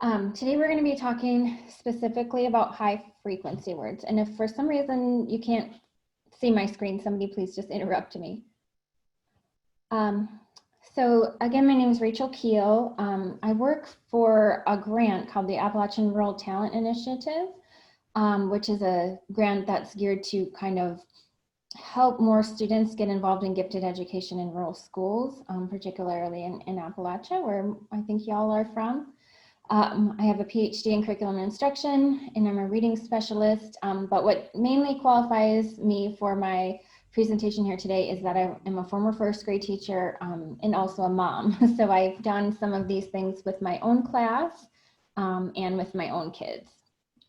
Today we're going to be talking specifically about high frequency words. And if for some reason you can't see my screen, somebody please just interrupt me. So again, my name is Rachel Keel. I work for a grant called the Appalachian Rural Talent Initiative, which is a grant that's geared to kind of help more students get involved in gifted education in rural schools, particularly in Appalachia, where I think y'all are from. I have a PhD in curriculum and instruction, and I'm a reading specialist. But what mainly qualifies me for my presentation here today is that I am a former first grade teacher and also a mom. So I've done some of these things with my own class and with my own kids,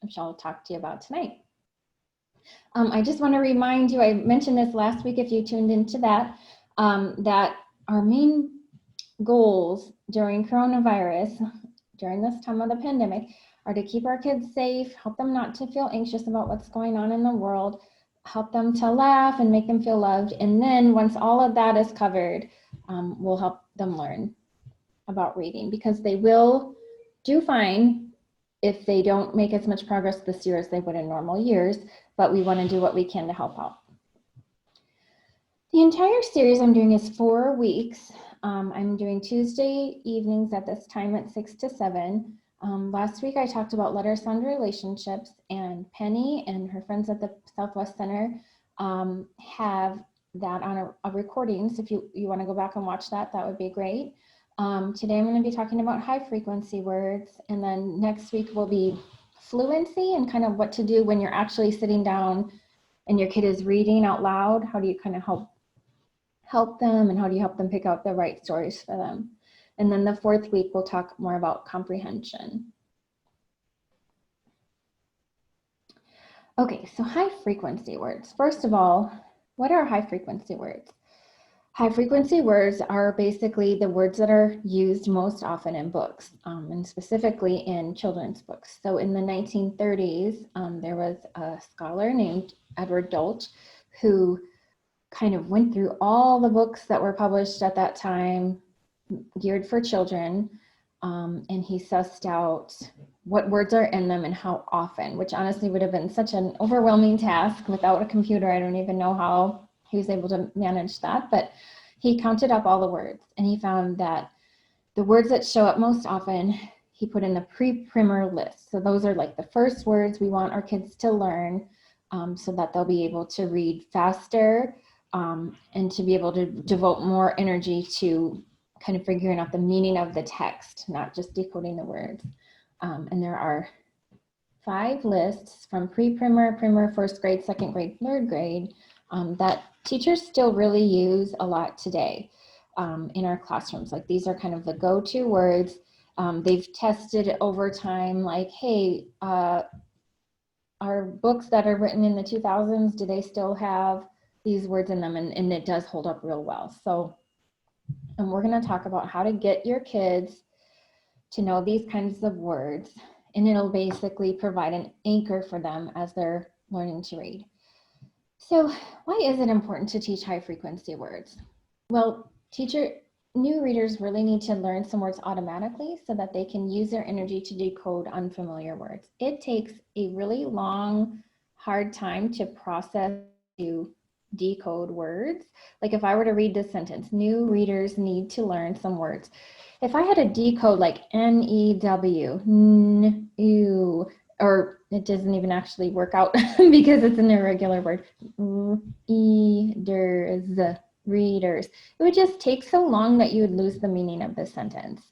which I'll talk to you about tonight. I just want to remind you, I mentioned this last week if you tuned into that, that our main goals during coronavirus, during this time of the pandemic, are to keep our kids safe, help them not to feel anxious about what's going on in the world, help them to laugh and make them feel loved. And then once all of that is covered, we'll help them learn about reading, because they will do fine if they don't make as much progress this year as they would in normal years, but we want to do what we can to help out. The entire series I'm doing is 4 weeks. I'm doing Tuesday evenings at this time at 6 to 7. Last week I talked about letter-sound relationships, and Penny and her friends at the Southwest Center have that on a recording. So if you want to go back and watch that, that would be great. Today I'm going to be talking about high frequency words, and then next week will be fluency and kind of what to do when you're actually sitting down and your kid is reading out loud. How do you kind of help them, and how do you help them pick out the right stories for them? And then the 4th week we'll talk more about comprehension. Okay, so high frequency words. First of all, what are high frequency words? High frequency words are basically the words that are used most often in books, and specifically in children's books. So in the 1930s, there was a scholar named Edward Dolch who kind of went through all the books that were published at that time geared for children, and he sussed out what words are in them and how often, which honestly would have been such an overwhelming task without a computer. I don't even know how he was able to manage that, but he counted up all the words, and he found that the words that show up most often, he put in the pre-primer list. So those are like the first words we want our kids to learn, so that they'll be able to read faster, and to be able to devote more energy to kind of figuring out the meaning of the text, not just decoding the words. And there are 5 lists from pre-primer, primer, 1st grade, 2nd grade, 3rd grade, that teachers still really use a lot today in our classrooms. Like, these are kind of the go-to words. They've tested over time, like, hey, our books that are written in the 2000s, do they still have these words in them? And it does hold up real well. So, and we're going to talk about how to get your kids to know these kinds of words, and it'll basically provide an anchor for them as they're learning to read. So why is it important to teach high frequency words? Well, new readers really need to learn some words automatically so that they can use their energy to decode unfamiliar words. It takes a really long, hard time to process, to decode words. Like, if I were to read this sentence, new readers need to learn some words. If I had to decode like N-E-W, N-E-W, or it doesn't even actually work out because it's an irregular word, readers, readers, it would just take so long that you would lose the meaning of the sentence.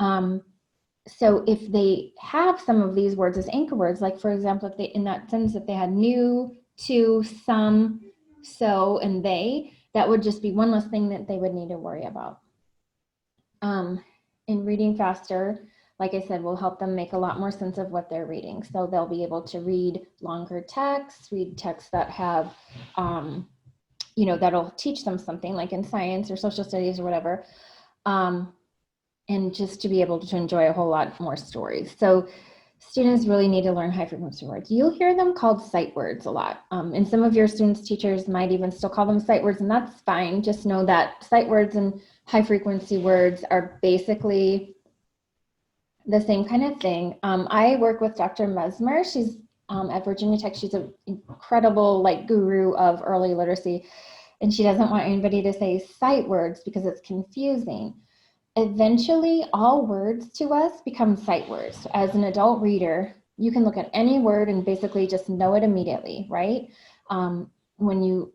So if they have some of these words as anchor words, like for example, if they, in that sentence, if they had new, to, some, so, and they, that would just be one less thing that they would need to worry about. In reading faster, like I said, will help them make a lot more sense of what they're reading. So they'll be able to read longer texts, read texts that have, that'll teach them something, like in science or social studies or whatever, and just to be able to enjoy a whole lot more stories. So students really need to learn high frequency words. You'll hear them called sight words a lot. And some of your students' teachers might even still call them sight words, and that's fine. Just know that sight words and high frequency words are basically the same kind of thing. I work with Dr. Mesmer. She's at Virginia Tech. She's an incredible like guru of early literacy, and she doesn't want anybody to say sight words because it's confusing. Eventually, all words to us become sight words. As an adult reader, you can look at any word and basically just know it immediately, right? When you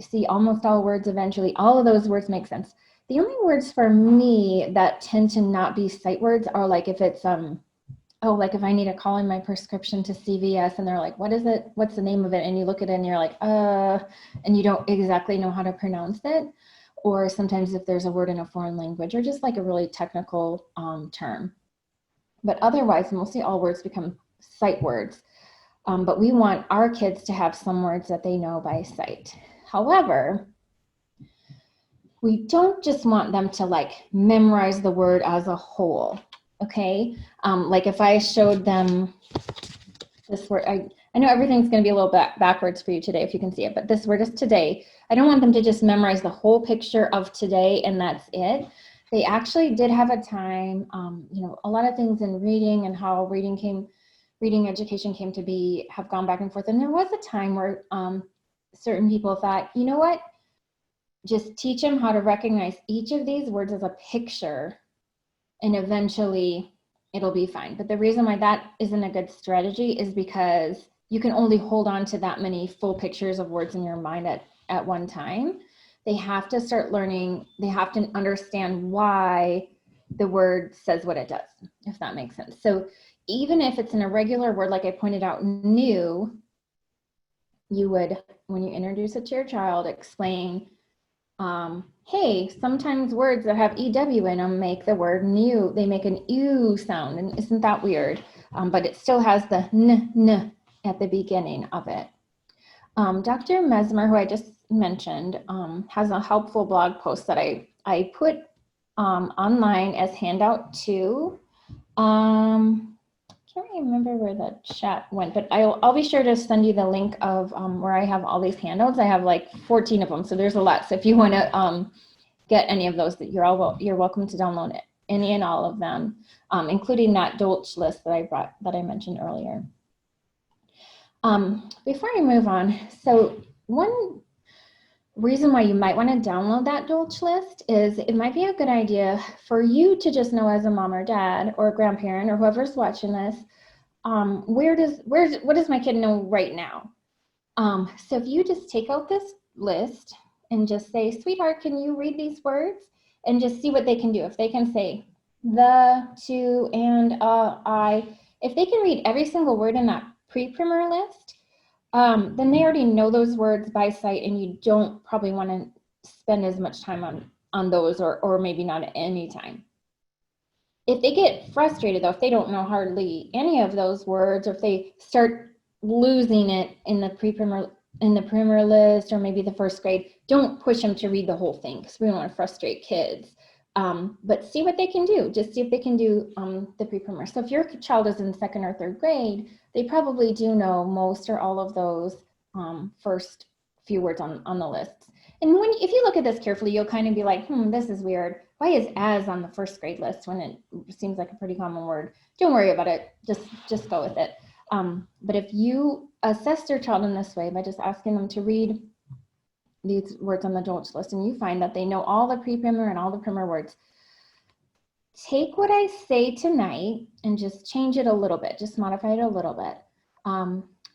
see almost all words, eventually all of those words make sense. The only words for me that tend to not be sight words are like if it's like if I need to call in my prescription to CVS and they're like, what is it? What's the name of it? And you look at it and you're like, and you don't exactly know how to pronounce it. Or sometimes if there's a word in a foreign language or just like a really technical term. But otherwise, mostly all words become sight words. But we want our kids to have some words that they know by sight. However, we don't just want them to like memorize the word as a whole, okay? Like if I showed them this word, I know everything's gonna be a little bit backwards for you today if you can see it, but this word is today. I don't want them to just memorize the whole picture of today and that's it. They actually did have a time, a lot of things in reading and how reading education came to be have gone back and forth. And there was a time where certain people thought, you know what, just teach them how to recognize each of these words as a picture and eventually it'll be fine. But the reason why that isn't a good strategy is because you can only hold on to that many full pictures of words in your mind at one time. They have to start learning, they have to understand why the word says what it does, if that makes sense. So even if it's an irregular word, like I pointed out, new, you would, when you introduce it to your child, explain, hey, sometimes words that have EW in them make the word new, they make an ew sound, and isn't that weird? But it still has the n at the beginning of it. Dr. Mesmer, who I just mentioned, has a helpful blog post that I put online as handout 2. Can't remember where the chat went, but I'll be sure to send you the link of where I have all these handouts. I have like 14 of them, so there's a lot. So if you want to get any of those, you're welcome to download it, any and all of them, including that Dolch list that I mentioned earlier. Before I move on, so one reason why you might want to download that Dolch list is it might be a good idea for you to just know as a mom or dad or a grandparent or whoever's watching this, what does my kid know right now? So if you just take out this list and just say, sweetheart, can you read these words? And just see what they can do. If they can say the, to, and, I, if they can read every single word in that pre-primer list, then they already know those words by sight and you don't probably want to spend as much time on those or maybe not at any time. If they get frustrated though, if they don't know hardly any of those words, or if they start losing it in the primer list or maybe the first grade, don't push them to read the whole thing because we don't want to frustrate kids. But see what they can do. Just see if they can do the pre-primer. So if your child is in 2nd or 3rd grade, they probably do know most or all of those first few words on the list. And if you look at this carefully, you'll kind of be like, this is weird. Why is as on the 1st grade list when it seems like a pretty common word? Don't worry about it. Just go with it. But if you assess your child in this way by just asking them to read these words on the Dolch list and you find that they know all the pre-primer and all the primer words, take what I say tonight and just change it a little bit, just modify it a little bit.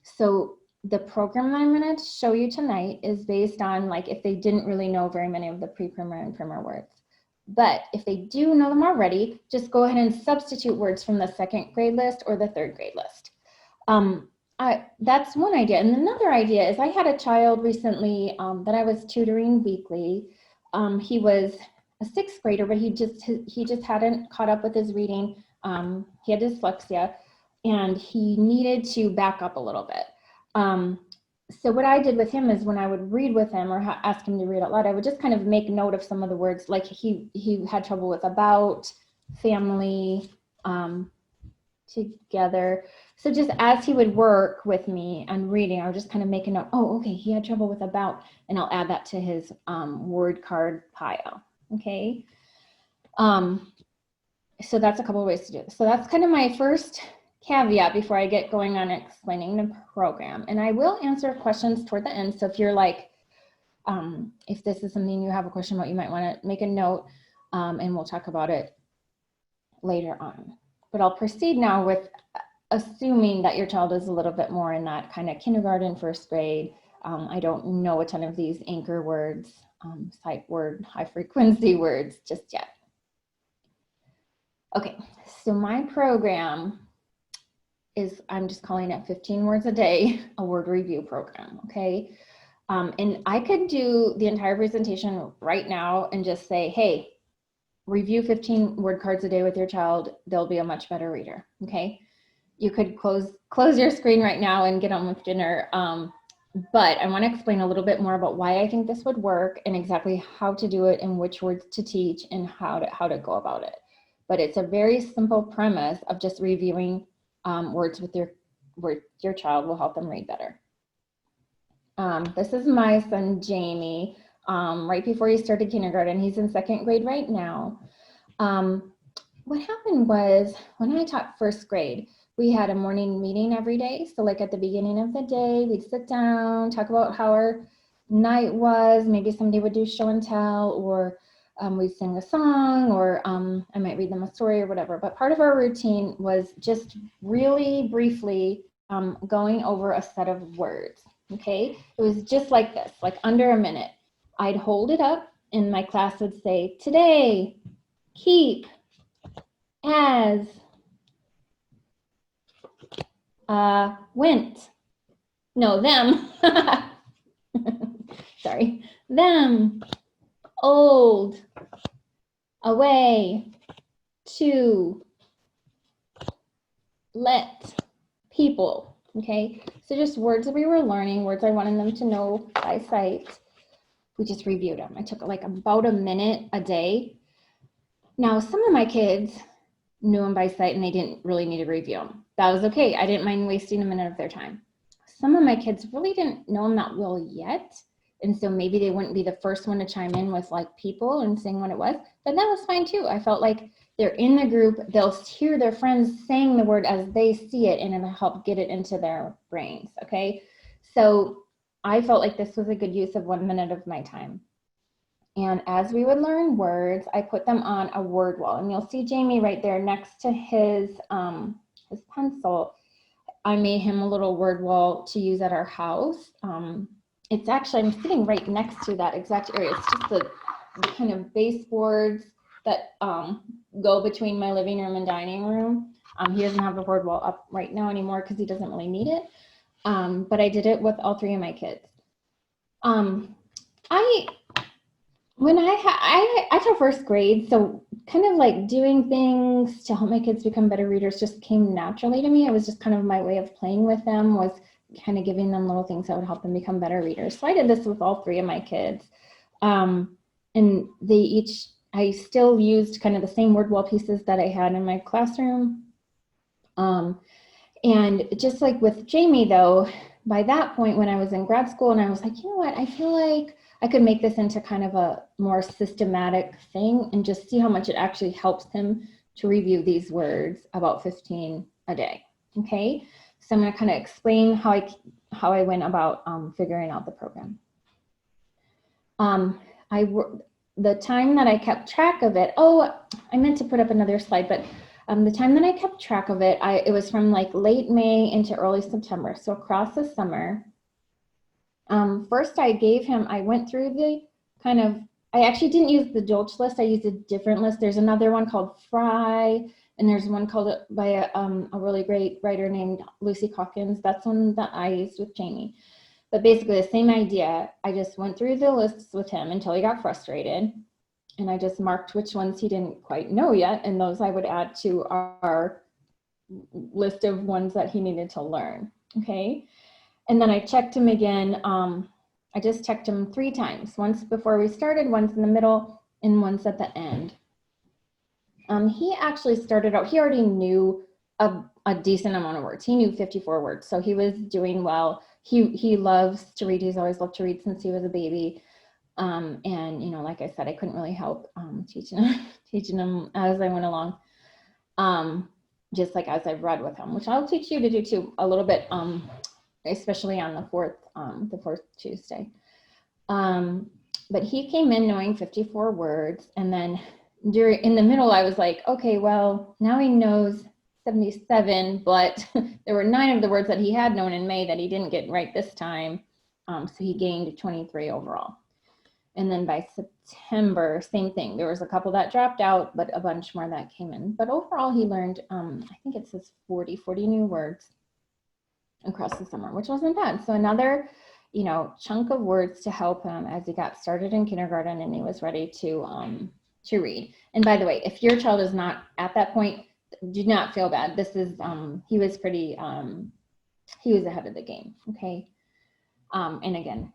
So the program that I'm going to show you tonight is based on like if they didn't really know very many of the pre-primer and primer words. But if they do know them already, just go ahead and substitute words from the 2nd grade list or the 3rd grade list. That's one idea. And another idea is I had a child recently that I was tutoring weekly. He was a 6th grader, but he just hadn't caught up with his reading. He had dyslexia and he needed to back up a little bit. So what I did with him is when I would read with him or ask him to read out loud, I would just kind of make note of some of the words, like he had trouble with about, family, together. So just as he would work with me and reading, I would just kind of make a note, oh, okay, he had trouble with about, and I'll add that to his word card pile, okay? So that's a couple of ways to do it. So that's kind of my first caveat before I get going on explaining the program. And I will answer questions toward the end. So if you're like, if this is something you have a question about, you might want to make a note, and we'll talk about it later on. But I'll proceed now with assuming that your child is a little bit more in that kind of kindergarten, first grade. I don't know a ton of these anchor words, sight word, high frequency words just yet. Okay, so my program is, I'm just calling it 15 words a day, a word review program, okay? And I could do the entire presentation right now and just say, hey, review 15 word cards a day with your child. They'll be a much better reader, okay? You could close your screen right now and get on with dinner. But I want to explain a little bit more about why I think this would work and exactly how to do it and which words to teach and how to go about it. But it's a very simple premise of just reviewing words with your child will help them read better. This is my son, Jamie, right before he started kindergarten. He's in second grade right now. What happened was when I taught first grade, we had a morning meeting every day. So like at the beginning of the day, we'd sit down, talk about how our night was. Maybe somebody would do show and tell, or we'd sing a song, or I might read them a story or whatever. But part of our routine was just really briefly going over a set of words, okay? It was just like this, like under a minute. I'd hold it up and my class would say, today, keep, as, went, no, them, sorry, them, old, away, to, let, people, okay? So just words that we were learning, words I wanted them to know by sight. We just reviewed them. I took like about a minute a day. Now, some of my kids knew them by sight and they didn't really need to review them. That was okay. I didn't mind wasting a minute of their time. Some of my kids really didn't know them that well yet. And so maybe they wouldn't be the first one to chime in with like people and saying what it was, but that was fine too. I felt like they're in the group, they'll hear their friends saying the word as they see it and it'll help get it into their brains, okay? So I felt like this was a good use of 1 minute of my time. And as we would learn words, I put them on a word wall. And you'll see Jamie right there next to his pencil. I made him a little word wall to use at our house. It's actually, I'm sitting right next to that exact area. It's just the kind of baseboards that go between my living room and dining room. He doesn't have the word wall up right now anymore because he doesn't really need it. But I did it with all three of my kids. When I taught first grade, so kind of like doing things to help my kids become better readers just came naturally to me. It was just kind of my way of playing with them, was kind of giving them little things that would help them become better readers. So I did this with all three of my kids. And I still used kind of the same word wall pieces that I had in my classroom. And just like with Jamie though, by that point when I was in grad school and I was like, you know what, I feel like I could make this into kind of a more systematic thing and just see how much it actually helps him to review these words, about 15 a day, okay? So I'm gonna kind of explain how I went about figuring out the program. The time that I kept track of it, I meant to put up another slide, but the time that I kept track of it, it was from like late May into early September, so across the summer. First I went through the kind of, I actually didn't use the Dolch list, I used a different list. There's another one called Fry, and there's one called by a really great writer named Lucy Calkins. That's one that I used with Jamie. But basically the same idea. I just went through the lists with him until he got frustrated. And I just marked which ones he didn't quite know yet. And those I would add to our list of ones that he needed to learn, okay? And then I checked him again. I just checked him 3 times, once before we started, once in the middle, and once at the end. He actually started out, he already knew a decent amount of words. He knew 54 words, so he was doing well. He loves to read. He's always loved to read since he was a baby. And, you know, like I said, I couldn't really help teaching him as I went along. just like as I've read with him, which I'll teach you to do too a little bit, especially on the fourth Tuesday. But he came in knowing 54 words, and then in the middle, I was like, okay, well, now he knows 77, but there were 9 of the words that he had known in May that he didn't get right this time. So he gained 23 overall. And then by September, same thing. There was a couple that dropped out, but a bunch more that came in. But overall, he learned, I think it says 40 new words across the summer, which wasn't bad. So another, chunk of words to help him as he got started in kindergarten and he was ready to read. And by the way, if your child is not at that point, do not feel bad. This is, he was ahead of the game, okay? And again,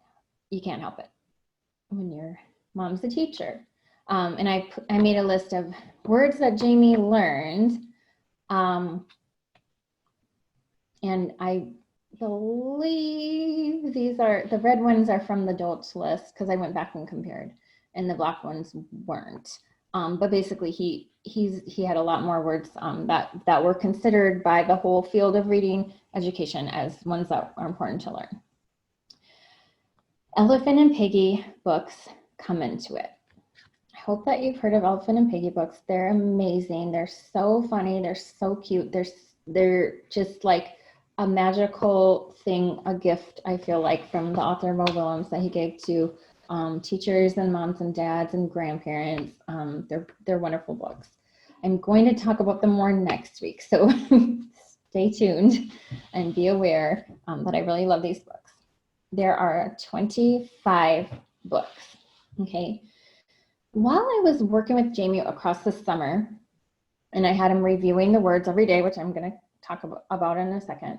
you can't help it when your mom's a teacher. And I made a list of words that Jamie learned. And I believe the red ones are from the adults list because I went back and compared, and the black ones weren't. But basically he had a lot more words that were considered by the whole field of reading education as ones that are important to learn. Elephant and Piggy books come into it. I hope that you've heard of Elephant and Piggy books. They're amazing. They're so funny. They're so cute. They're just like a magical thing, a gift, I feel like, from the author Mo Willems that he gave to teachers and moms and dads and grandparents. They're wonderful books. I'm going to talk about them more next week, so stay tuned and be aware that I really love these books. There are 25 books, okay? While I was working with Jamie across the summer, and I had him reviewing the words every day, which I'm gonna talk about in a second,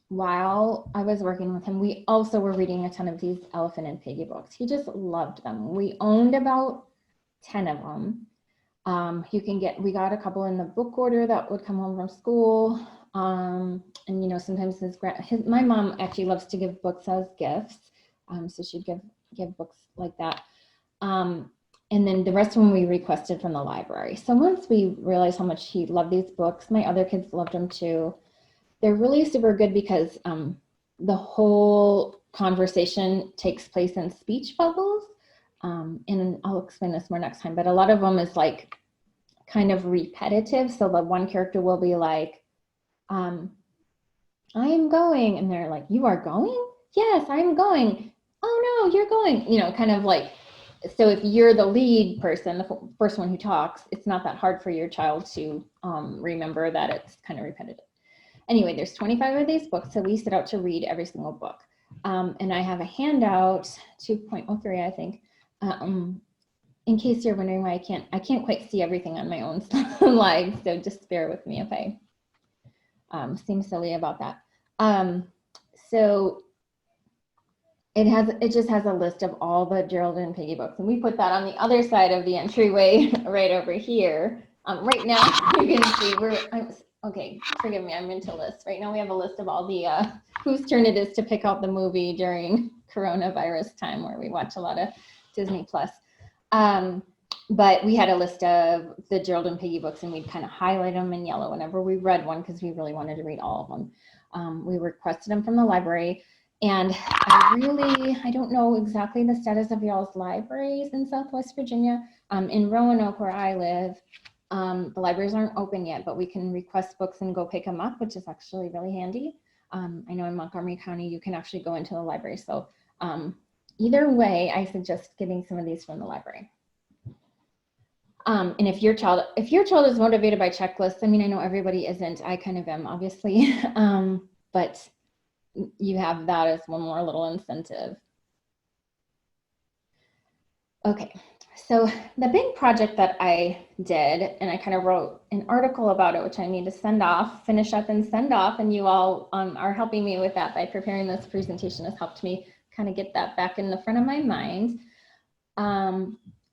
while I was working with him, we also were reading a ton of these Elephant and Piggy books. He just loved them. We owned about 10 of them. We got a couple in the book order that would come home from school. And sometimes my mom actually loves to give books as gifts. So she'd give books like that. And then the rest of them we requested from the library. So once we realized how much he loved these books, my other kids loved them too. They're really super good because the whole conversation takes place in speech bubbles. And I'll explain this more next time, but a lot of them is like kind of repetitive. So the one character will be like, I am going. And they're like, you are going? Yes, I'm going. Oh no, you're going. Kind of like, so if you're the lead person, the first one who talks, it's not that hard for your child to remember that it's kind of repetitive. Anyway, there's 25 of these books, so we set out to read every single book. And I have a handout, 2.03, I think, in case you're wondering why I can't quite see everything on my own slide, so just bear with me if I seem silly about that. So it just has a list of all the Gerald and Piggy books, and we put that on the other side of the entryway right over here. Right now you can see okay, forgive me, I'm into lists. Right now we have a list of all the whose turn it is to pick out the movie during coronavirus time, where we watch a lot of Disney Plus. But we had a list of the Gerald and Piggy books, and we'd kind of highlight them in yellow whenever we read one, because we really wanted to read all of them. We requested them from the library, and I don't know exactly the status of y'all's libraries in Southwest Virginia. In Roanoke, where I live, the libraries aren't open yet, but we can request books and go pick them up, which is actually really handy. I know in Montgomery County, you can actually go into the library. So either way, I suggest getting some of these from the library. And if your child is motivated by checklists, I mean, I know everybody isn't. I kind of am, obviously, but you have that as one more little incentive. Okay, so the big project that I did, and I kind of wrote an article about it, which I need to finish up and send off, and you all are helping me with that by preparing this presentation. Has helped me kind of get that back in the front of my mind.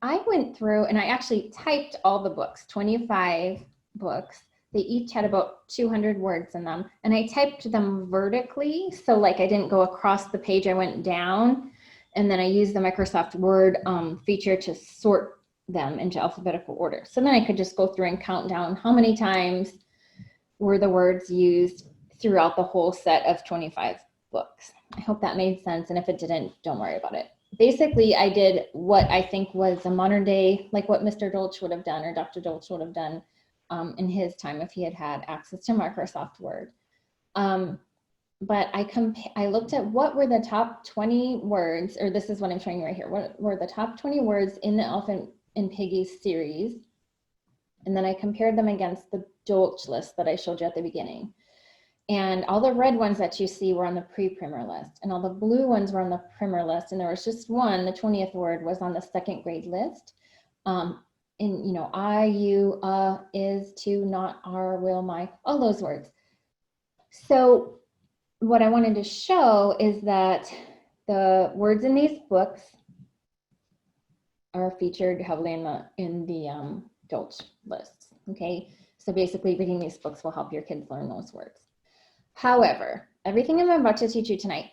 I went through and I actually typed all the books, 25 books. They each had about 200 words in them, and I typed them vertically. So like I didn't go across the page, I went down, and then I used the Microsoft Word feature to sort them into alphabetical order. So then I could just go through and count down how many times were the words used throughout the whole set of 25 books. I hope that made sense. And if it didn't, don't worry about it. Basically, I did what I think was a modern day, like what Mr. Dolch would have done or Dr. Dolch would have done in his time if he had had access to Microsoft Word. But I looked at what were the top 20 words, or this is what I'm showing you right here. What were the top 20 words in the Elephant and Piggy series? And then I compared them against the Dolch list that I showed you at the beginning. And all the red ones that you see were on the pre-primer list, and all the blue ones were on the primer list. And there was just one, the 20th word was on the second grade list. And you know, I, you, is, to, not, are, will, my, all those words. So what I wanted to show is that the words in these books are featured heavily in the Dolch lists. Okay, so basically reading these books will help your kids learn those words. However, everything I'm about to teach you tonight,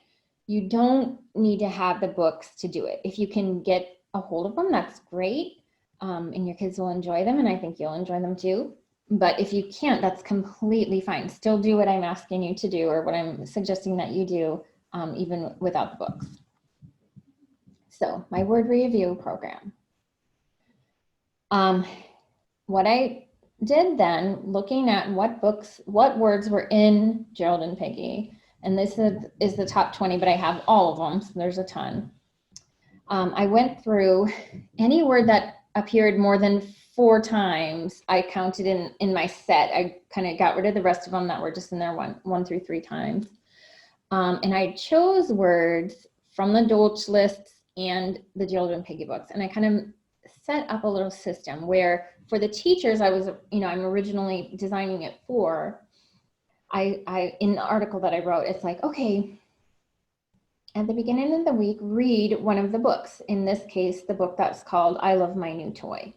you don't need to have the books to do it. If you can get a hold of them, that's great. And your kids will enjoy them, and I think you'll enjoy them too. But if you can't, that's completely fine. Still do what I'm asking you to do, or what I'm suggesting that you do, even without the books. So my word review program. What I did then, looking at what words were in Gerald and Piggy, and this is the top 20, but I have all of them, so there's a ton. I went through any word that appeared more than 4 times. I counted in my set. I kind of got rid of the rest of them that were just in there 1 through 3 times. And I chose words from the Dolch lists and the Gerald and Piggy books, and I kind of set up a little system where for the teachers, I'm originally designing it for, I in the article that I wrote, it's like, okay, at the beginning of the week, read one of the books. In this case, the book that's called I Love My New Toy.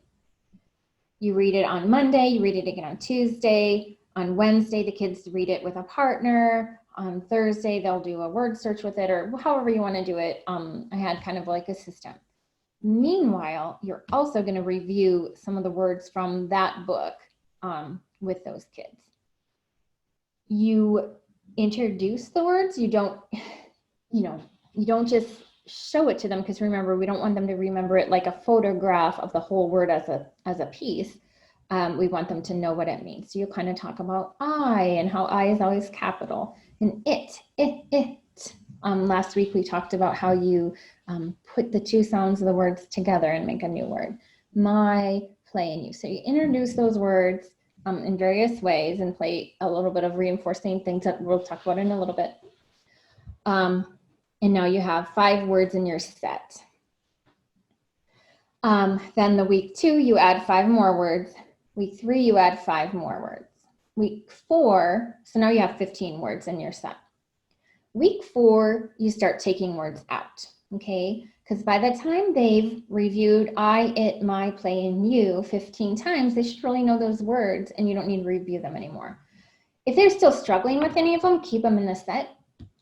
You read it on Monday, you read it again on Tuesday. On Wednesday, the kids read it with a partner. On Thursday, they'll do a word search with it, or however you want to do it. I had kind of like a system. Meanwhile, you're also going to review some of the words from that book with those kids. You introduce the words. You don't just show it to them, because remember, we don't want them to remember it like a photograph of the whole word as a piece. We want them to know what it means. So you kind of talk about I, and how I is always capital, and it. Last week we talked about how you put the 2 sounds of the words together and make a new word. My, play, and you. So you introduce those words in various ways and play a little bit of reinforcing things that we'll talk about in a little bit. And now you have 5 words in your set. Then the week 2, you add 5 more words. Week 3, you add 5 more words. Week 4, so now you have 15 words in your set. Week 4, you start taking words out, okay? Because by the time they've reviewed I, it, my, play, and you 15 times, they should really know those words, and you don't need to review them anymore. If they're still struggling with any of them, keep them in the set,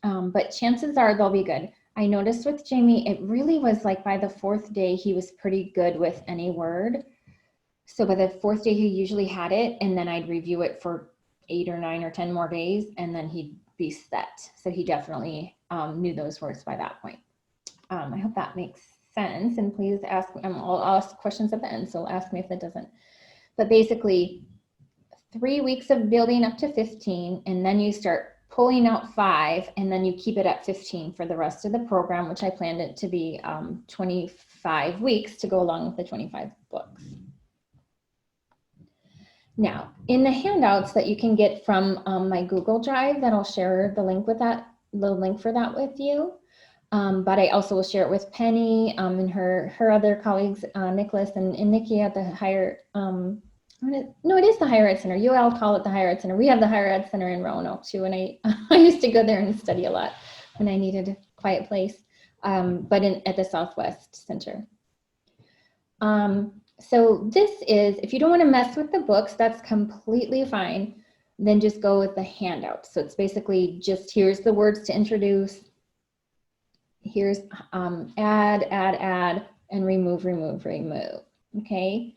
but chances are they'll be good. I noticed with Jamie, it really was like by the 4th day, he was pretty good with any word. So by the 4th day, he usually had it, and then I'd review it for 8 or 9 or 10 more days, and then he'd be set. So he definitely knew those words by that point. I hope that makes sense, and please ask, I'll ask questions at the end, so ask me if that doesn't. But basically, 3 weeks of building up to 15, and then you start pulling out 5, and then you keep it at 15 for the rest of the program, which I planned it to be 25 weeks to go along with the 25 books. Now, in the handouts that you can get from my Google Drive, that I'll share the link for that with you. But I also will share it with Penny and her other colleagues, Nicholas and Nikki at the higher, no, it is the Higher Ed Center. You all call it the Higher Ed Center. We have the Higher Ed Center in Roanoke too, and I used to go there and study a lot when I needed a quiet place, but at the Southwest Center. So this is, if you don't want to mess with the books, that's completely fine. Then just go with the handout. So it's basically just, here's the words to introduce. Here's add, and remove. Okay.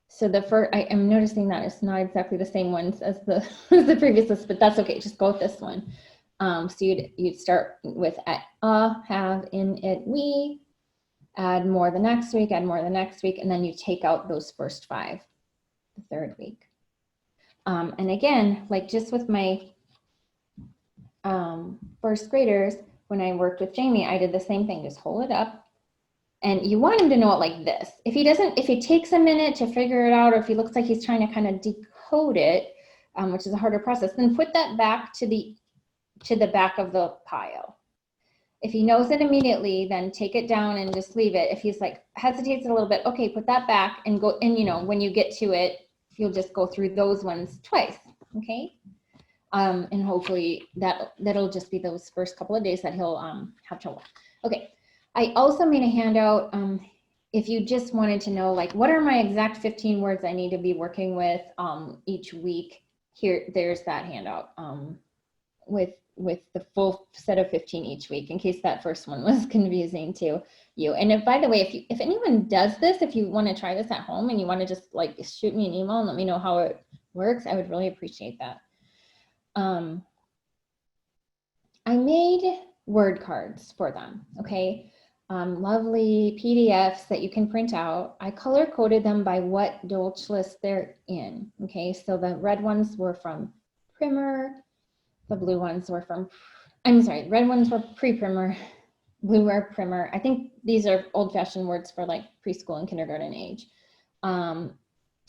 So the first, I'm noticing that it's not exactly the same ones as the as the previous list, but that's okay. Just go with this one. So you'd start with at, have, in, it, we, add more the next week, add more the next week, and then you take out those first 5 the third week. And again, like just with my first graders, when I worked with Jamie, I did the same thing. Just hold it up. And you want him to know it like this. If he takes a minute to figure it out, or if he looks like he's trying to kind of decode it, which is a harder process, then put that back to the back of the pile. If he knows it immediately, then take it down and just leave it. If he's like hesitates a little bit, okay, put that back and go. And you know, when you get to it, you'll just go through those ones twice, okay? And hopefully that'll just be those first couple of days that he'll have trouble. Okay. I also made a handout if you just wanted to know, like, what are my exact 15 words I need to be working with each week. Here, there's that handout with the full set of 15 each week, in case that first one was confusing to you. And if, by the way, if anyone does this, if you want to try this at home and you want to just like shoot me an email and let me know how it works, I would really appreciate that. I made word cards for them, okay? Lovely PDFs that you can print out. I color coded them by what Dolch list they're in, okay? So the red ones were from primer, the blue ones were from, red ones were pre-primer, blue were primer. I think these are old-fashioned words for like preschool and kindergarten age. And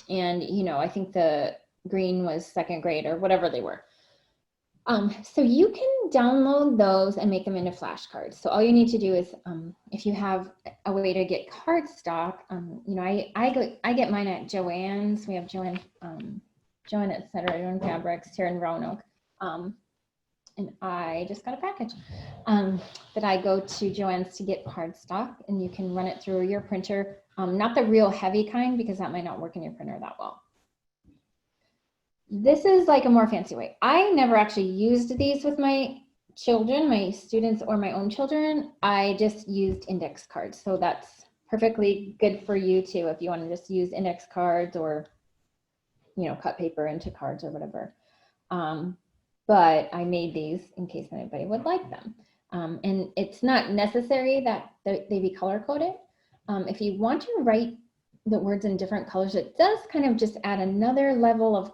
you know, I think the green was second grade or whatever they were. So you can download those and make them into flashcards. So all you need to do is, if you have a way to get cardstock, you know, I get mine at Joann's. We have Joanne at Cetera, Joanne Fabrics here in Roanoke. And I just got a package that I go to Joann's to get cardstock, and you can run it through your printer. Not the real heavy kind, because that might not work in your printer that well. This is like a more fancy way. I never actually used these with my children, my students, or my own children. I just used index cards. So that's perfectly good for you too, if you want to just use index cards or, you know, cut paper into cards or whatever. But I made these in case anybody would like them. And it's not necessary that they be color coded. If you want to write the words in different colors, it does kind of just add another level of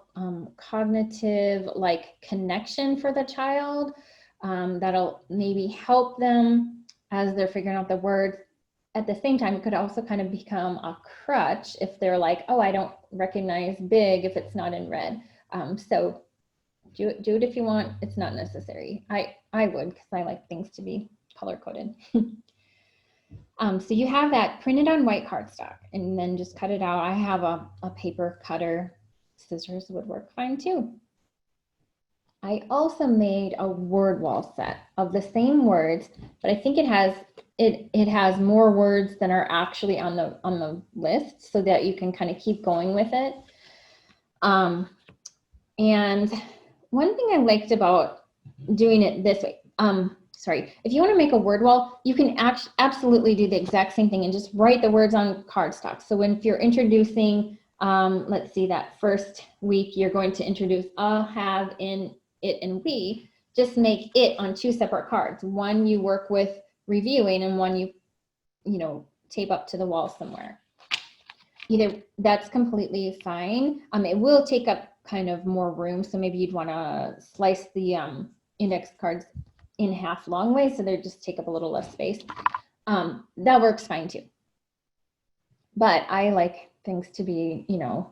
cognitive like connection for the child. That'll maybe help them as they're figuring out the words. At the same time, it could also kind of become a crutch if they're like, oh, I don't recognize big if it's not in red. So do it if you want. It's not necessary. I would, because I like things to be color coded. So you have that printed on white cardstock, and then just cut it out. I have a paper cutter. Scissors would work fine too. I also made a word wall set of the same words, but I think it has more words than are actually on the list, so that you can kind of keep going with it. And one thing I liked about doing it this way, if you want to make a word wall, you can absolutely do the exact same thing and just write the words on cardstock. So if you're introducing, let's see, that first week, you're going to introduce a, have, in, it, and we, just make it on 2 separate cards. One you work with reviewing, and one you know, tape up to the wall somewhere. Either that's completely fine. It will take up kind of more room. So maybe you'd want to slice the index cards in half long way, so they just take up a little less space. That works fine too. But I like things to be, you know,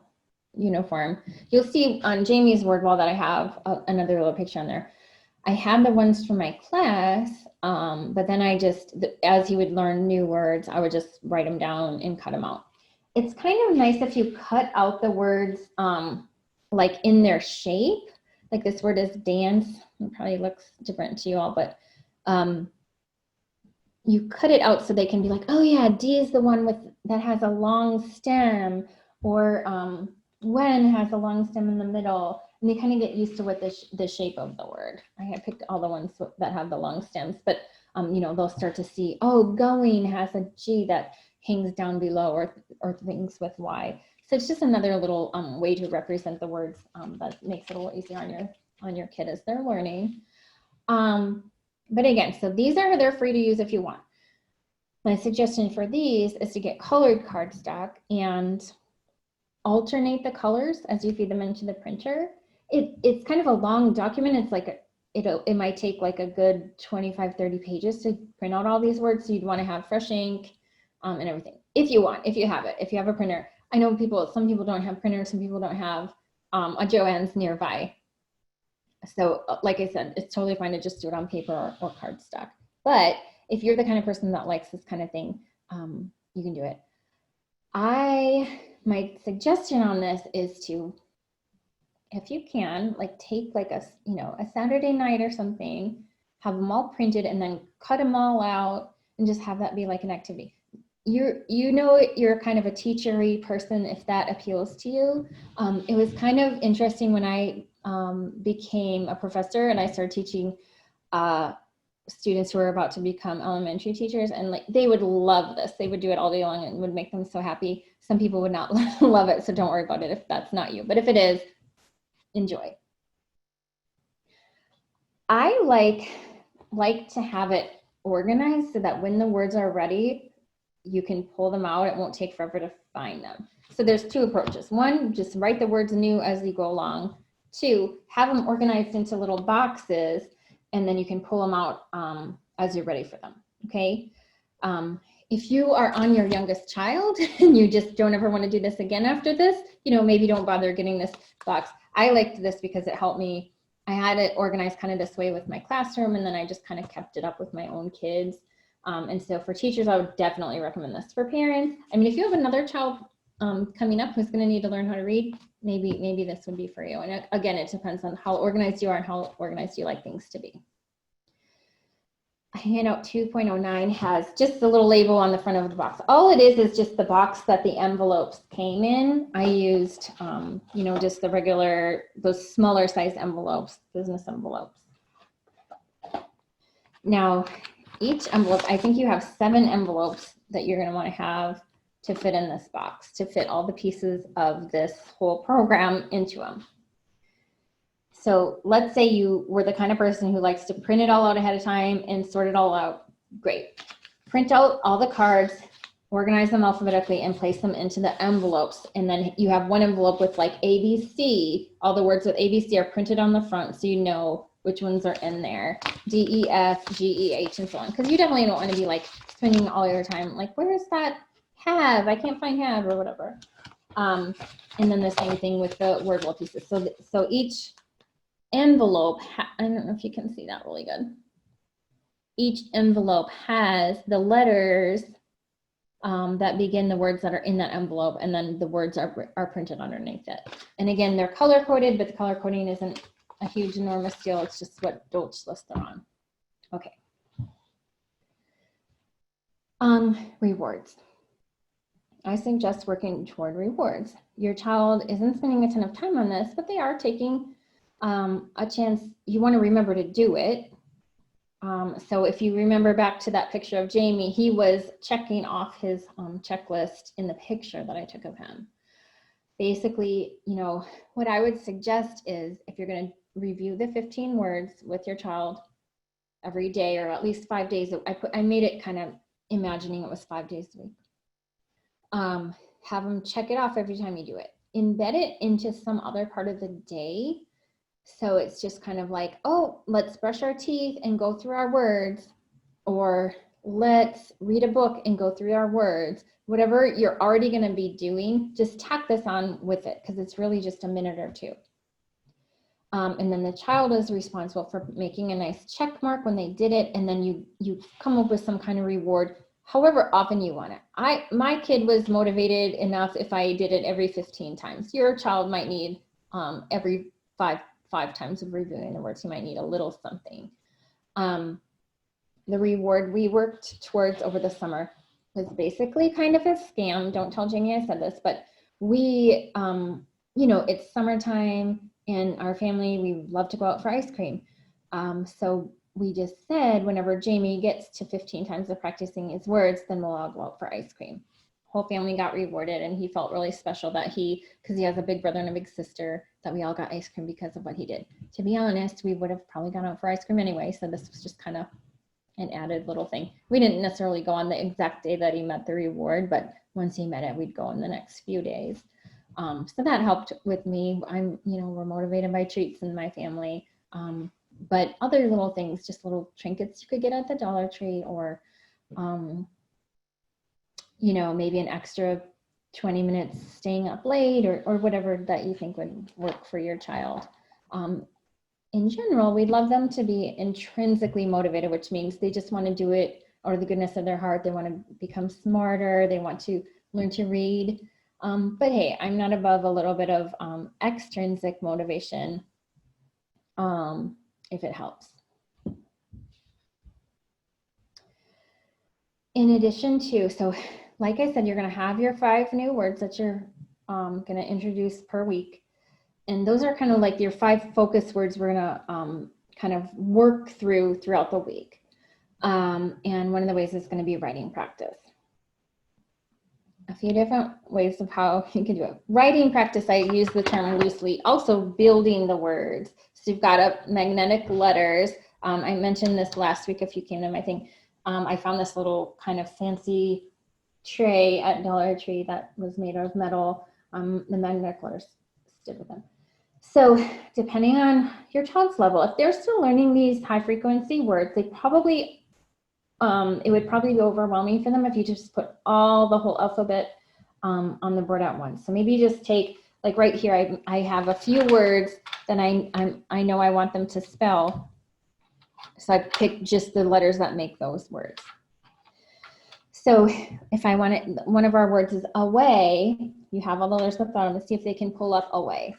uniform. You'll see on Jamie's word wall that I have another little picture on there. I had the ones from my class, but then I just, as he would learn new words, I would just write them down and cut them out. It's kind of nice if you cut out the words like in their shape. Like this word is dance. It probably looks different to you all, but you cut it out so they can be like, oh yeah, D is the one that has a long stem, or when has a long stem in the middle, and they kind of get used to what the shape of the word. I picked all the ones that have the long stems, but They'll start to see, oh, going has a G that hangs down below, or things with Y. So it's just another little way to represent the words that makes it a little easier on your kid as they're learning. But again, so they're free to use if you want. My suggestion for these is to get colored cardstock and alternate the colors as you feed them into the printer. It's kind of a long document. It's like it might take like a good 25-30 pages to print out all these words. So you'd want to have fresh ink and everything. If you have a printer. I know some people don't have printers, some people don't have a Joann's nearby. So like I said, it's totally fine to just do it on paper or cardstock. But if you're the kind of person that likes this kind of thing, you can do it. My suggestion on this is to, if you can, like take like a Saturday night or something, have them all printed and then cut them all out and just have that be like an activity. You're kind of a teachery person if that appeals to you. It was kind of interesting when I became a professor and I started teaching students who are about to become elementary teachers, and like they would love this. They would do it all day long and would make them so happy. Some people would not love it, so don't worry about it if that's not you. But if it is, enjoy. I like to have it organized so that when the words are ready, you can pull them out. It won't take forever to find them. So there's two approaches. One, just write the words anew as you go along. Two, have them organized into little boxes, and then you can pull them out as you're ready for them, okay? If you are on your youngest child and you just don't ever want to do this again after this, maybe don't bother getting this box. I liked this because it helped me. I had it organized kind of this way with my classroom, and then I just kind of kept it up with my own kids. And so for teachers, I would definitely recommend this. For parents, I mean, if you have another child coming up who's going to need to learn how to read, maybe this would be for you. And again, it depends on how organized you are and how organized you like things to be. Handout 2.09 has just a little label on the front of the box. All it is just the box that the envelopes came in. I used, just the regular, those smaller size envelopes, business envelopes. Now, each envelope, I think you have 7 envelopes that you're going to want to have to fit in this box, to fit all the pieces of this whole program into them. So let's say you were the kind of person who likes to print it all out ahead of time and sort it all out. Great. Print out all the cards, organize them alphabetically, and place them into the envelopes. And then you have one envelope with like ABC. All the words with ABC are printed on the front, so you know which ones are in there. D, E, F, G, E, H, and so on. Because you definitely don't want to be like spending all your time like, where is that have? I can't find have or whatever. And then the same thing with the word wall pieces. So each envelope, I don't know if you can see that really good. Each envelope has the letters that begin the words that are in that envelope, and then the words are printed underneath it. And again, they're color coded, but the color coding isn't a huge, enormous deal. It's just what Deutsch lists are on. Okay. Rewards. I suggest working toward rewards. Your child isn't spending a ton of time on this, but they are taking a chance. You want to remember to do it. So if you remember back to that picture of Jamie, he was checking off his checklist in the picture that I took of him. Basically, what I would suggest is if you're going to review the 15 words with your child every day, or at least 5 days. I made it kind of imagining it was 5 days a week. Have them check it off every time you do it. Embed it into some other part of the day. So it's just kind of like, oh, let's brush our teeth and go through our words, or let's read a book and go through our words. Whatever you're already going to be doing, just tack this on with it, because it's really just a minute or two. And then the child is responsible for making a nice check mark when they did it, and then you come up with some kind of reward, however often you want it. My kid was motivated enough if I did it every 15 times. Your child might need every five times of reviewing the words. You might need a little something. The reward we worked towards over the summer was basically kind of a scam. Don't tell Jamie I said this, but we, it's summertime in our family. We love to go out for ice cream. So we just said whenever Jamie gets to 15 times of practicing his words, then we'll all go out for ice cream. Whole family got rewarded, and he felt really special that because he has a big brother and a big sister, that we all got ice cream because of what he did. To be honest, we would have probably gone out for ice cream anyway, so this was just kind of an added little thing. We didn't necessarily go on the exact day that he met the reward, but once he met it, we'd go in the next few days. So that helped with me. We're motivated by treats in my family. But other little things, just little trinkets you could get at the Dollar Tree, or, maybe an extra 20 minutes staying up late, or whatever that you think would work for your child. In general, we'd love them to be intrinsically motivated, which means they just want to do it out of the goodness of their heart. They want to become smarter. They want to learn to read. But hey, I'm not above a little bit of extrinsic motivation if it helps. In addition to, so like I said, you're going to have your 5 new words that you're going to introduce per week. And those are kind of like your 5 focus words we're going to kind of work throughout the week. And one of the ways is going to be writing practice. A few different ways of how you can do it. Writing practice, I use the term loosely. Also building the words. So you've got up magnetic letters. I mentioned this last week if you came to my thing. I found this little kind of fancy tray at Dollar Tree that was made out of metal. The magnetic letters stick with them. So depending on your child's level, if they're still learning these high frequency words, they probably it would probably be overwhelming for them if you just put the whole alphabet on the board at once. So maybe just take, like right here, I have a few words that I know I want them to spell. So I pick just the letters that make those words. So if I want it, one of our words is away, you have all the letters at the bottom. Let's see if they can pull up away.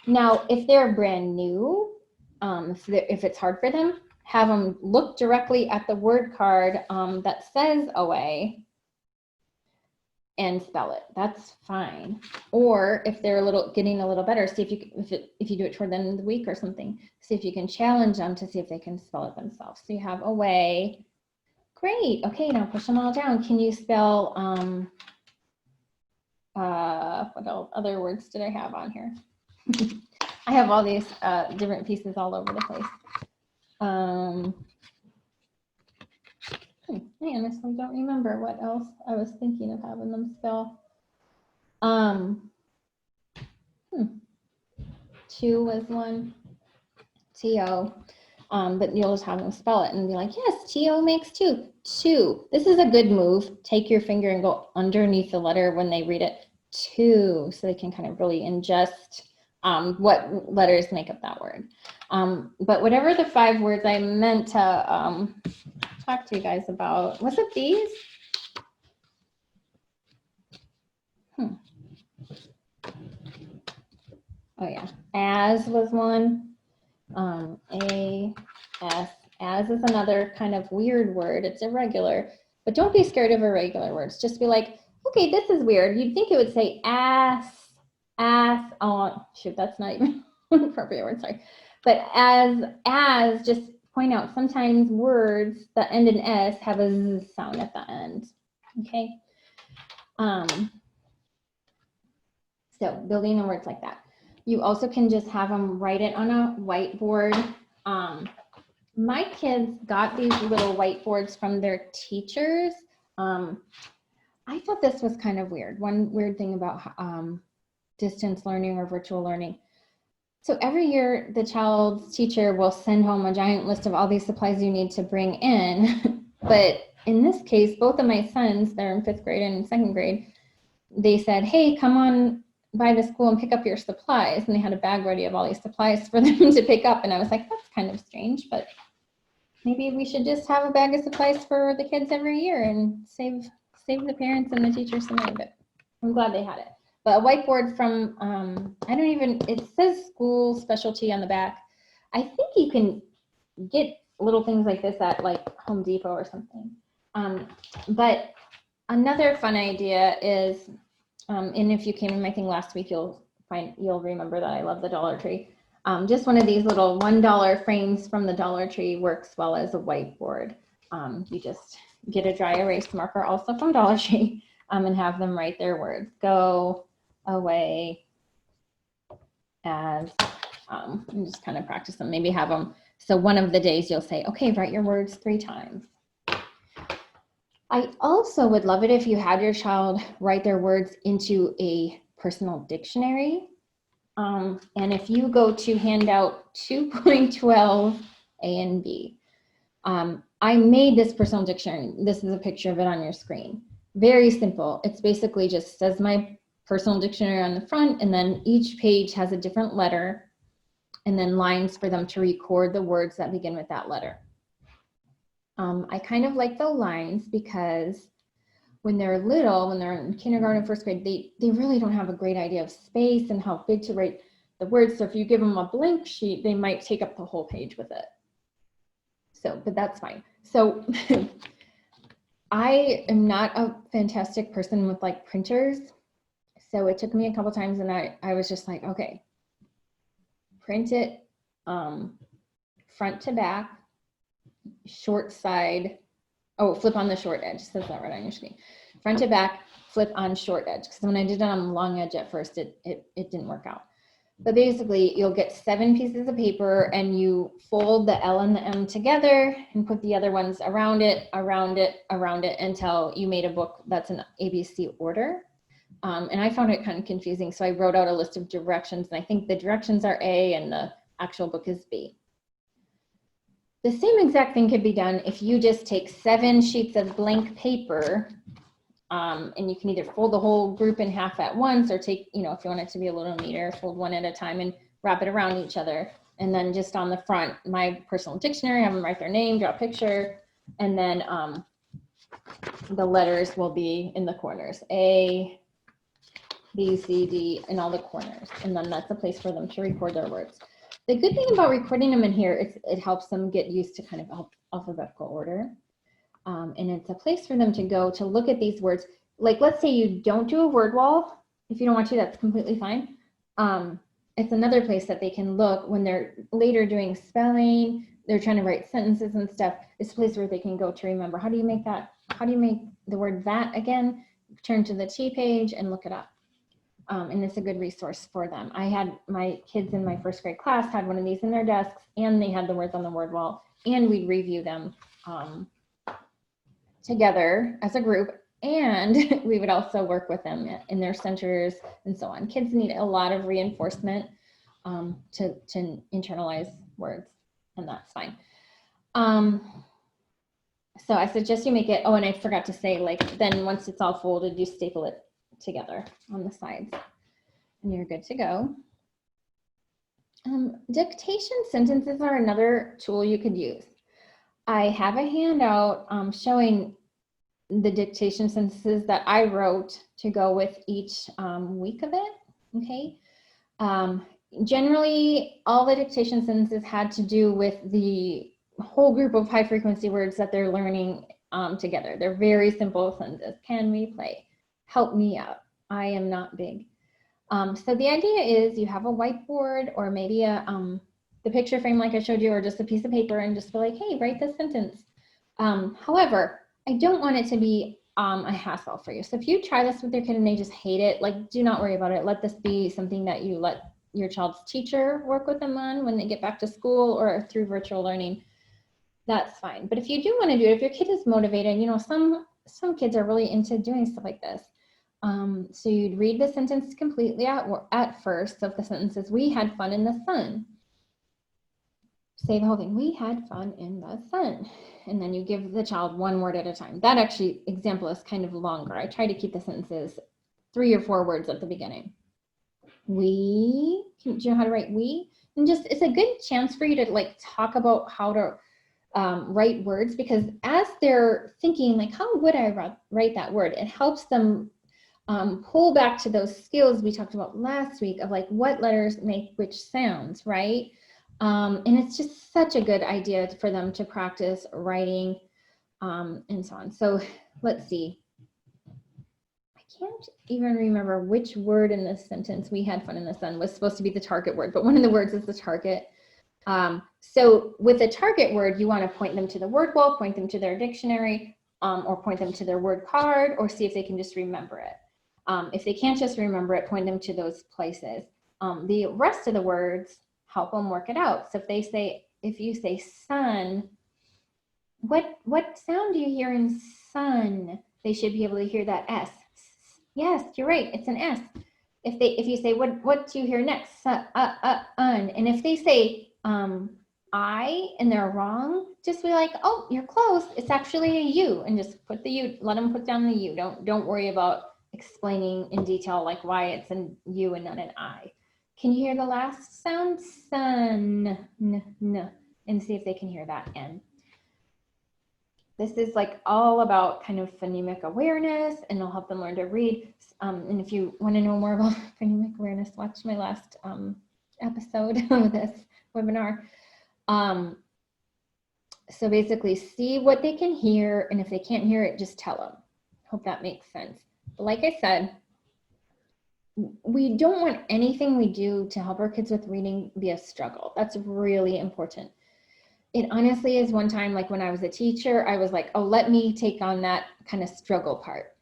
Now, if they're brand new, if it's hard for them, have them look directly at the word card that says away and spell it. That's fine. Or if they're getting a little better, see if you do it toward the end of the week or something, see if you can challenge them to see if they can spell it themselves. So you have away. Great. Okay, now push them all down. Can you spell what else? Other words did I have on here? I have all these different pieces all over the place. I honestly don't remember what else I was thinking of having them spell. 2 was one, T-O, but you'll just have them spell it and be like, yes, T-O makes 2. 2. This is a good move. Take your finger and go underneath the letter when they read it. 2, so they can kind of really ingest what letters make up that word. But whatever the 5 words I meant to talk to you guys about, was it these? Oh yeah, as was one. As is another kind of weird word. It's irregular, but don't be scared of irregular words. Just be like, okay, this is weird. You'd think it would say ass. Oh shoot, that's not even an appropriate word. Sorry, but as just point out sometimes words that end in s have a z sound at the end. Okay. So building the words like that. You also can just have them write it on a whiteboard. My kids got these little whiteboards from their teachers. I thought this was kind of weird. One weird thing about distance learning or virtual learning. So every year the child's teacher will send home a giant list of all these supplies you need to bring in. But in this case, both of my sons, they're in 5th grade and 2nd grade, they said, hey, come on by the school and pick up your supplies. And they had a bag ready of all these supplies for them to pick up. And I was like, that's kind of strange, but maybe we should just have a bag of supplies for the kids every year and save the parents and the teachers some money. But I'm glad they had it. But a whiteboard from, it says school specialty on the back. I think you can get little things like this at like Home Depot or something. But another fun idea is, and if you came to my thing last week, you'll remember that I love the Dollar Tree. Just one of these little $1 frames from the Dollar Tree works well as a whiteboard. You just get a dry erase marker also from Dollar Tree and have them write their words. Go away as, and just kind of practice them. Maybe have them, so one of the days you'll say, okay, write your words 3 times. I also would love it if you had your child write their words into a personal dictionary. And if you go to handout 2.12 A and B, I made this personal dictionary. This is a picture of it on your screen. Very simple. It's basically just says my personal dictionary on the front, and then each page has a different letter, and then lines for them to record the words that begin with that letter. I kind of like the lines because when they're little, when they're in kindergarten, first grade, they really don't have a great idea of space and how big to write the words. So if you give them a blank sheet, they might take up the whole page with it. So, but that's fine. So I am not a fantastic person with like printers. So it took me a couple times and I was just like, okay, print it front to back, short side. Oh, flip on the short edge. It says that right on your screen. Front to back, flip on short edge. Because when I did it on the long edge at first, it didn't work out. But basically, you'll get 7 pieces of paper and you fold the L and the M together and put the other ones around it, around it, around it until you made a book that's in ABC order. And I found it kind of confusing. So I wrote out a list of directions, and I think the directions are A and the actual book is B. The same exact thing could be done if you just take 7 sheets of blank paper, and you can either fold the whole group in half at once or take, you know, if you want it to be a little neater, fold one at a time and wrap it around each other. And then just on the front, my personal dictionary, have them write their name, draw a picture, and then the letters will be in the corners, A, B, C, D, in all the corners. And then that's a place for them to record their words. The good thing about recording them in here is it helps them get used to kind of alphabetical order. And it's a place for them to go to look at these words. Like, let's say you don't do a word wall. If you don't want to, that's completely fine. It's another place that they can look when they're later doing spelling, they're trying to write sentences and stuff. It's a place where they can go to remember, how do you make that? How do you make the word that again? Turn to the T page and look it up. And it's a good resource for them. I had my kids in my first grade class had one of these in their desks, and they had the words on the word wall, and we'd review them together as a group, and we would also work with them in their centers and so on. Kids need a lot of reinforcement to internalize words, and that's fine. So I suggest you make it, oh, and I forgot to say, like, then once it's all folded, you staple it together on the sides and you're good to go. Dictation sentences are another tool you could use. I have a handout showing the dictation sentences that I wrote to go with each week of it, okay? Generally, all the dictation sentences had to do with the whole group of high frequency words that they're learning together. They're very simple sentences. Can we play? Help me out. I am not big. So the idea is you have a whiteboard or maybe the picture frame like I showed you, or just a piece of paper, and just be like, hey, write this sentence. However, I don't want it to be a hassle for you. So if you try this with your kid and they just hate it, like, do not worry about it. Let this be something that you let your child's teacher work with them on when they get back to school or through virtual learning. That's fine. But if you do want to do it, if your kid is motivated, you know, some kids are really into doing stuff like this. So you'd read the sentence completely at first of the sentences. We had fun in the sun. Say the whole thing. We had fun in the sun. And then you give the child one word at a time. That actually example is kind of longer. I try to keep the sentences 3 or 4 words at the beginning. We, do you know how to write we? And just, it's a good chance for you to like talk about how to write words, because as they're thinking like, how would I write that word? It helps them pull back to those skills we talked about last week of like what letters make which sounds, right? And it's just such a good idea for them to practice writing and so on. So let's see. I can't even remember which word in this sentence, we had fun in the sun, was supposed to be the target word, but one of the words is the target. So with a target word, you want to point them to the word wall, point them to their dictionary, or point them to their word card, or see if they can just remember it. If they can't just remember it, point them to those places. The rest of the words, help them work it out. So if you say sun, what sound do you hear in sun? They should be able to hear that S. Yes, you're right, it's an S. If you say, what do you hear next? Un. And if they say I and they're wrong, just be like, oh, you're close. It's actually a U, and just put the U, let them put down the U. Don't worry about explaining in detail like why it's an U and not an I. Can you hear the last sound? Sun, n, and see if they can hear that N. This is like all about kind of phonemic awareness, and it'll help them learn to read. And if you want to know more about phonemic awareness, watch my last episode of this webinar. So basically see what they can hear, and if they can't hear it, just tell them. Hope that makes sense. But like I said, we don't want anything we do to help our kids with reading be a struggle. That's really important. It honestly is one time, like when I was a teacher, I was like, oh, let me take on that kind of struggle part.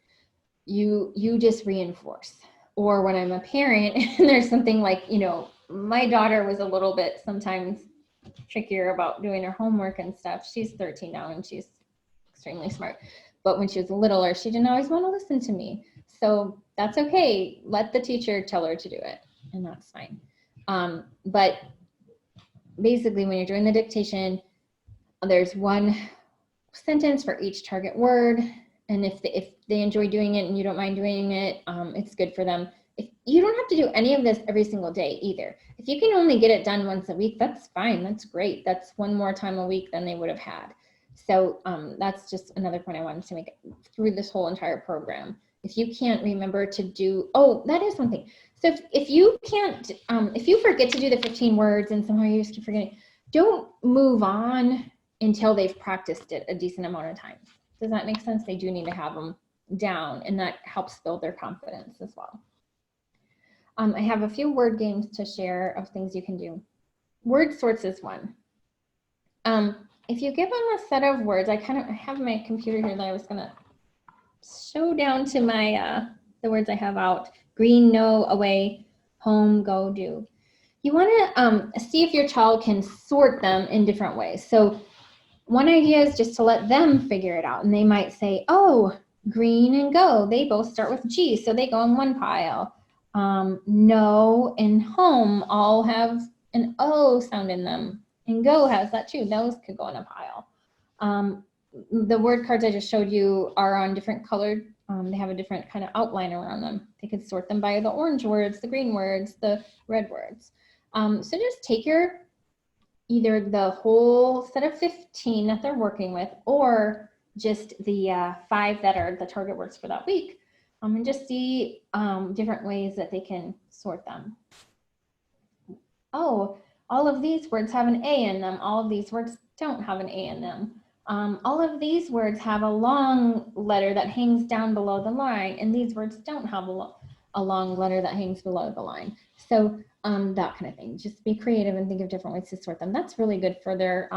You just reinforce. Or when I'm a parent and there's something like, you know, my daughter was a little bit sometimes trickier about doing her homework and stuff. She's 13 now and she's extremely smart. But when she was littler, she didn't always want to listen to me. So that's okay. Let the teacher tell her to do it, and that's fine. But basically, when you're doing the dictation, there's one sentence for each target word. And if they enjoy doing it and you don't mind doing it, it's good for them. If you don't have to do any of this every single day either. If you can only get it done once a week, that's fine. That's great. That's one more time a week than they would have had. So that's just another point I wanted to make through this whole entire program. If you can't remember to do, oh, that is one thing. So if you can't, if you forget to do the 15 words and somehow you just keep forgetting, don't move on until they've practiced it a decent amount of times. Does that make sense? They do need to have them down, and that helps build their confidence as well. I have a few word games to share of things you can do. Word sorts is one. If you give them a set of words, I have my computer here that I was gonna show down to my, the words I have out. Green, no, away, home, go, do. You wanna see if your child can sort them in different ways. So one idea is just to let them figure it out. And they might say, oh, green and go, they both start with G, so they go in one pile. No and home all have an O sound in them, and go has that too. Those could go in a pile. The word cards I just showed you are on different colored, they have a different kind of outline around them. They could sort them by the orange words, the green words, the red words. So just take either the whole set of 15 that they're working with, or just the 5 that are the target words for that week, and just see different ways that they can sort them. Oh, all of these words have an A in them. All of these words don't have an A in them. All of these words have a long letter that hangs down below the line, and these words don't have a long letter that hangs below the line. So that kind of thing. Just be creative and think of different ways to sort them. That's really good for their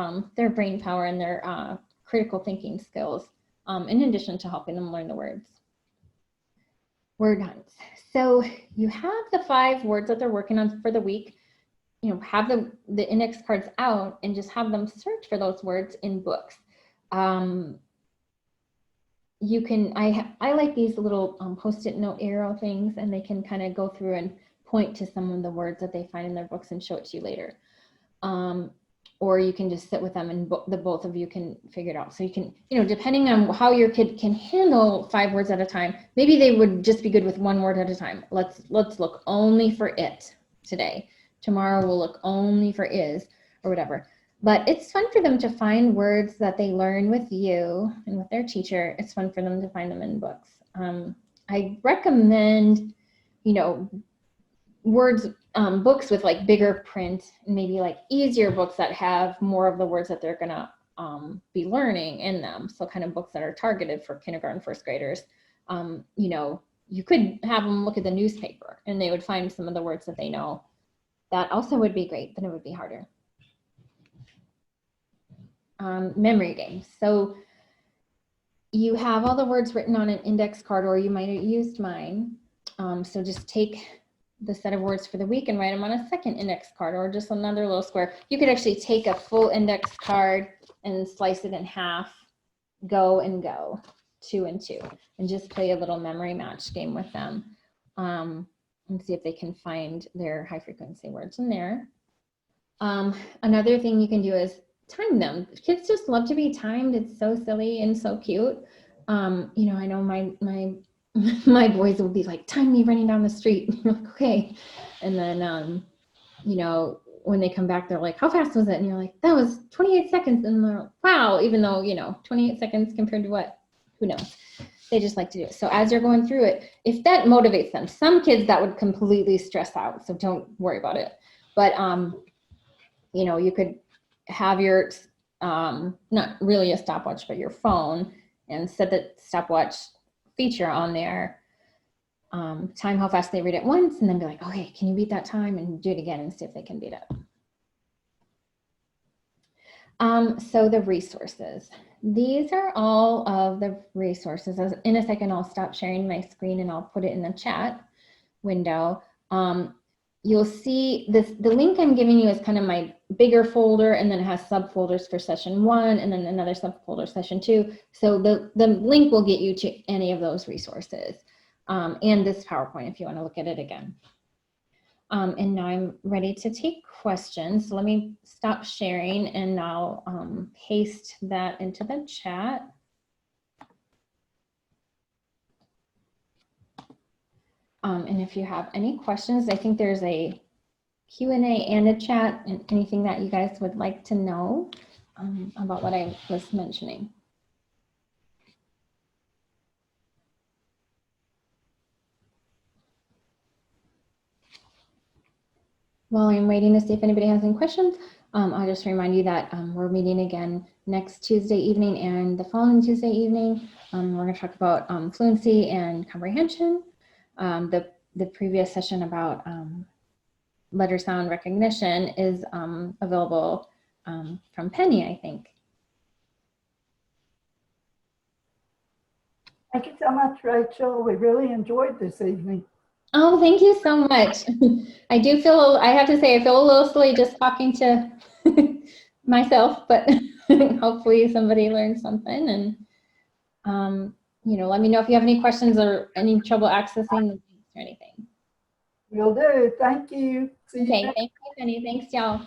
brain power and their critical thinking skills, in addition to helping them learn the words. Word hunts. So you have the 5 words that they're working on for the week. You know, have the index cards out and just have them search for those words in books. You can, I like these little post-it note arrow things, and they can kind of go through and point to some of the words that they find in their books and show it to you later. Or you can just sit with them and the both of you can figure it out. So you can, you know, depending on how your kid can handle 5 words at a time, maybe they would just be good with 1 word at a time. Let's look only for it today. Tomorrow we'll look only for is, or whatever. But it's fun for them to find words that they learn with you and with their teacher. It's fun for them to find them in books. I recommend, you know, books with like bigger print, and maybe like easier books that have more of the words that they're gonna be learning in them. So kind of books that are targeted for kindergarten, 1st graders. You know, you could have them look at the newspaper and they would find some of the words that they know. That also would be great, but it would be harder. Memory games. So you have all the words written on an index card, or you might have used mine. So just take the set of words for the week and write them on a second index card, or just another little square. You could actually take a full index card and slice it in half, go and go, 2 and 2, and just play a little memory match game with them, and see if they can find their high frequency words in there. Another thing you can do is time them. Kids just love to be timed. It's so silly and so cute. You know, I know my boys will be like, time me running down the street. You're like, okay. And then, you know, when they come back, they're like, how fast was it? And you're like, that was 28 seconds. And they're like, wow, even though, you know, 28 seconds compared to what? Who knows? They just like to do it. So as you're going through it, if that motivates them, some kids that would completely stress out. So don't worry about it. But, you know, you could have your, not really a stopwatch, but your phone, and set the stopwatch feature on there. Time how fast they read it once, and then be like, okay, can you beat that time? And do it again and see if they can beat it. So the resources. These are all of the resources. In a second, I'll stop sharing my screen and I'll put it in the chat window. You'll see this, the link I'm giving you is kind of my bigger folder, and then it has subfolders for session 1 and then another subfolder session 2. So the link will get you to any of those resources, and this PowerPoint if you want to look at it again. And now I'm ready to take questions. So let me stop sharing and I'll paste that into the chat. And if you have any questions, I think there's a Q&A and a chat, and anything that you guys would like to know about what I was mentioning. While I'm waiting to see if anybody has any questions, I'll just remind you that we're meeting again next Tuesday evening and the following Tuesday evening. We're going to talk about fluency and comprehension. The previous session about letter sound recognition is available from Penny, I think. Thank you so much, Rachel. We really enjoyed this evening. Oh, thank you so much. I do feel, I have to say, I feel a little silly just talking to myself, but hopefully somebody learned something. And, you know, let me know if you have any questions or any trouble accessing the links or anything. Will do. Thank you. See you. Okay, thank you, Penny. Thanks, y'all.